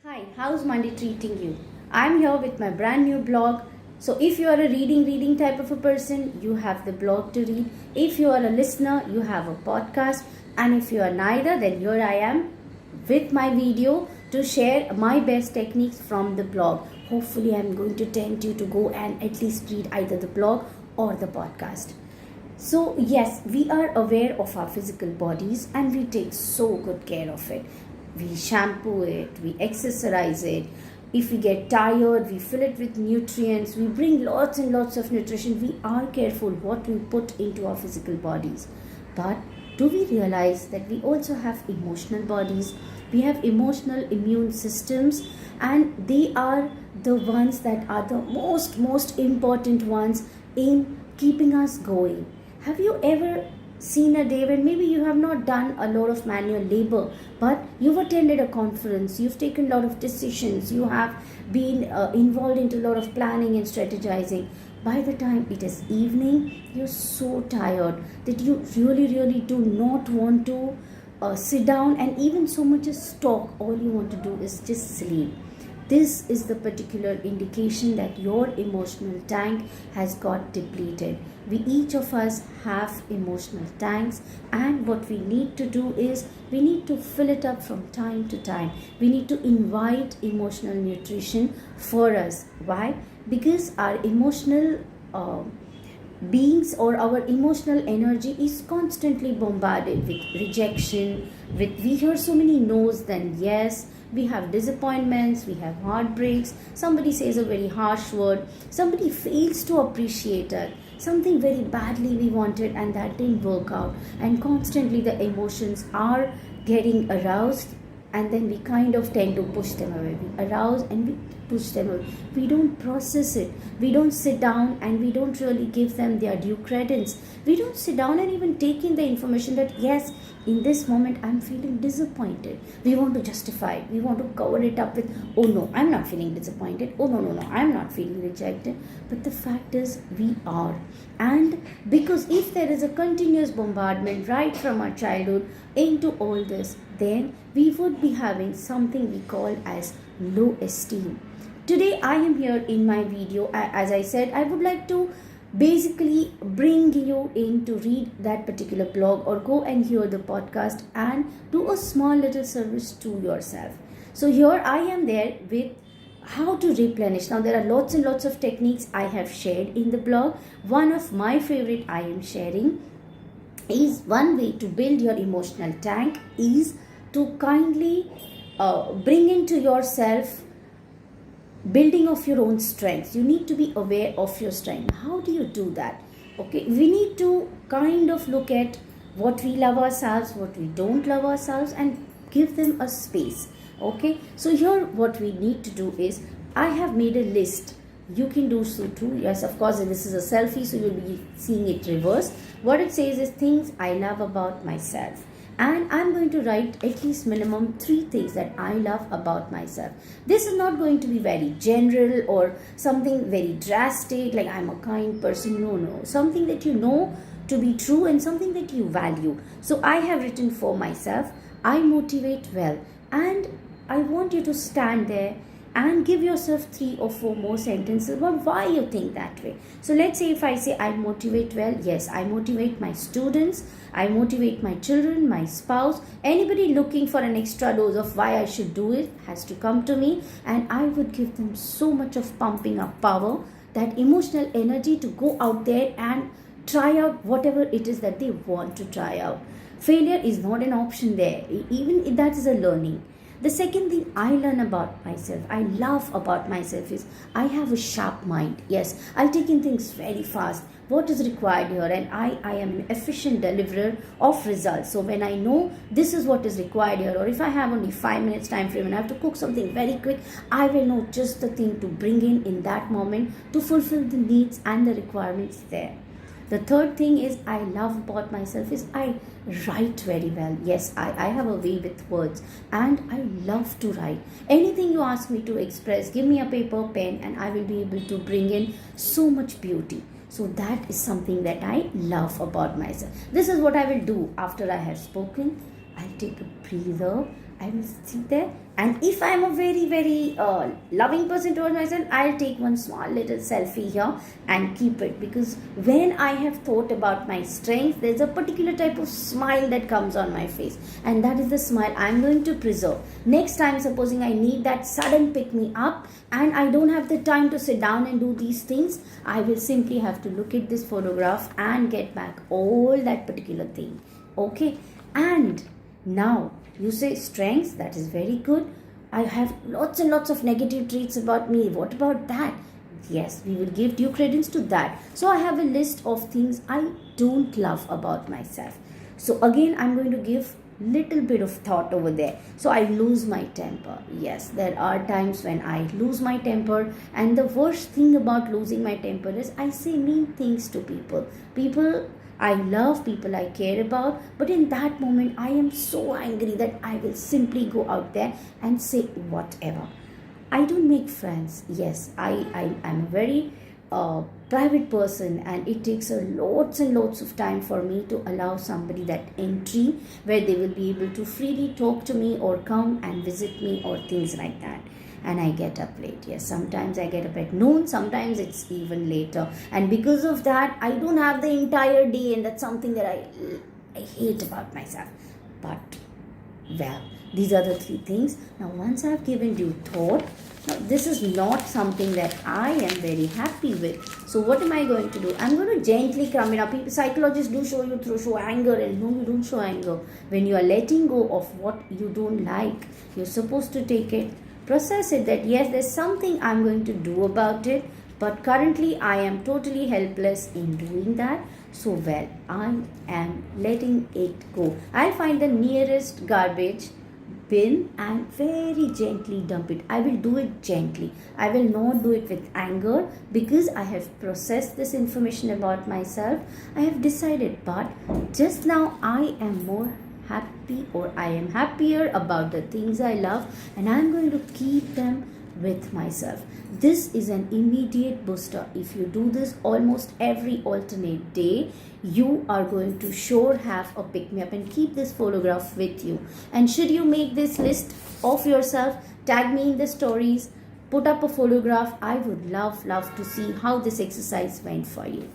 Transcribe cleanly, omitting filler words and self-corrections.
Hi, how's Monday treating you? I'm here with my brand new blog. So if you are a reading type of a person, you have the blog to read. If you are a listener, you have a podcast. And if you are neither, then here I am with my video to share my best techniques from the blog. Hopefully, I'm going to tempt you to go and at least read either the blog or the podcast. So, yes, we are aware of our physical bodies and we take so good care of it. We shampoo it, we exercise it. If we get tired, we fill it with nutrients. We bring lots and lots of nutrition. We are careful what we put into our physical bodies. But do we realize that we also have emotional bodies? We have emotional immune systems, and they are the ones that are the most important ones in keeping us going. Have you ever seen a day when maybe you have not done a lot of manual labor, but you've attended a conference, you've taken a lot of decisions, you have been involved into a lot of planning and strategizing? By the time it is evening, you're so tired that you really do not want to sit down and even so much as talk. All you want to do is just sleep. This is the particular indication that your emotional tank has got depleted. We each of us have emotional tanks, and what we need to do is we need to fill it up from time to time. We need to invite emotional nutrition for us. Why? Because our emotional beings or our emotional energy is constantly bombarded with rejection, with we hear so many no's than yes. We have disappointments, we have heartbreaks, somebody says a very harsh word, somebody fails to appreciate it, something very badly we wanted and that didn't work out, and constantly the emotions are getting aroused, and then we kind of tend to push them away. We arouse and we push them away. We don't process it. We don't sit down and we don't really give them their due credence. We don't sit down and even take in the information that yes, in this moment I'm feeling disappointed. We want to justify it. We want to cover it up with, oh no, I'm not feeling disappointed. Oh no, I'm not feeling rejected. But the fact is, we are. And because if there is a continuous bombardment right from our childhood into all this, then we would be having something we call as low esteem. Today I am here in my video. As I said, I would like to basically bring you in to read that particular blog or go and hear the podcast and do a small little service to yourself. So here I am there with how to replenish. Now there are lots and lots of techniques I have shared in the blog. One of my favorite I am sharing is one way to build your emotional tank is to kindly bring into yourself building of your own strengths. You need to be aware of your strength. How do you do that? Okay, we need to kind of look at what we love ourselves, what we don't love ourselves, and give them a space. Okay, so here what we need to do is I have made a list. You can do so too. Yes, of course, this is a selfie, so you'll be seeing it reversed. What it says is things I love about myself, and I'm going to write at least minimum 3 things that I love about myself. This is not going to be very general or something very drastic like I'm a kind person. No, something that you know to be true and something that you value. So I have written for myself, I motivate well, and I want you to stand there and give yourself 3 or 4 more sentences about why you think that way. So let's say if I say I motivate well, yes, I motivate my students, I motivate my children, my spouse, anybody looking for an extra dose of why I should do it has to come to me, and I would give them so much of pumping up power, that emotional energy to go out there and try out whatever it is that they want to try out. Failure is not an option there, even that is a learning. The second thing I learn about myself, I love about myself, is I have a sharp mind. Yes, I take in things very fast. What is required here? And I am an efficient deliverer of results. So when I know this is what is required here, or if I have only 5 minutes time frame and I have to cook something very quick, I will know just the thing to bring in that moment to fulfill the needs and the requirements there. The third thing is I love about myself is I write very well. Yes, I have a way with words and I love to write. Anything you ask me to express, give me a paper, pen, and I will be able to bring in so much beauty. So that is something that I love about myself. This is what I will do after I have spoken. I'll take a breather. I will sit there, and if I'm a very, very loving person towards myself, I'll take one small little selfie here and keep it, because when I have thought about my strength, there's a particular type of smile that comes on my face, and that is the smile I'm going to preserve. Next time, supposing I need that sudden pick me up and I don't have the time to sit down and do these things, I will simply have to look at this photograph and get back all that particular thing. Okay, and now you say strengths, that is very good. I have lots and lots of negative traits about me. What about that? Yes, we will give due credence to that. So I have a list of things I don't love about myself. So again, I'm going to give little bit of thought over there. So I lose my temper. Yes, there are times when I lose my temper, and the worst thing about losing my temper is I say mean things to people I love, people I care about, but in that moment I am so angry that I will simply go out there and say whatever. I don't make friends. Yes, I am a very private person, and it takes a lots and lots of time for me to allow somebody that entry where they will be able to freely talk to me or come and visit me or things like that. And I get up late. Yes, sometimes I get up at noon, sometimes it's even later, and because of that I don't have the entire day, and that's something that I hate about myself. But well, these are the three things. Now once I've given due thought, now this is not something that I am very happy with, so what am I going to do? I'm going to gently come in. People, psychologists do show anger, and no, you don't show anger. When you are letting go of what you don't like, you're supposed to take it, process it, that yes, there's something I'm going to do about it, but currently I am totally helpless in doing that. So well, I am letting it go. I'll find the nearest garbage bin and very gently dump it. I will do it gently. I will not do it with anger, because I have processed this information about myself. I have decided, but just now I am more happy, or I am happier about the things I love, and I'm going to keep them with myself. This is an immediate booster. If you do this almost every alternate day, you are going to sure have a pick me up. And keep this photograph with you, and should you make this list of yourself, tag me in the stories, put up a photograph. I would love to see how this exercise went for you.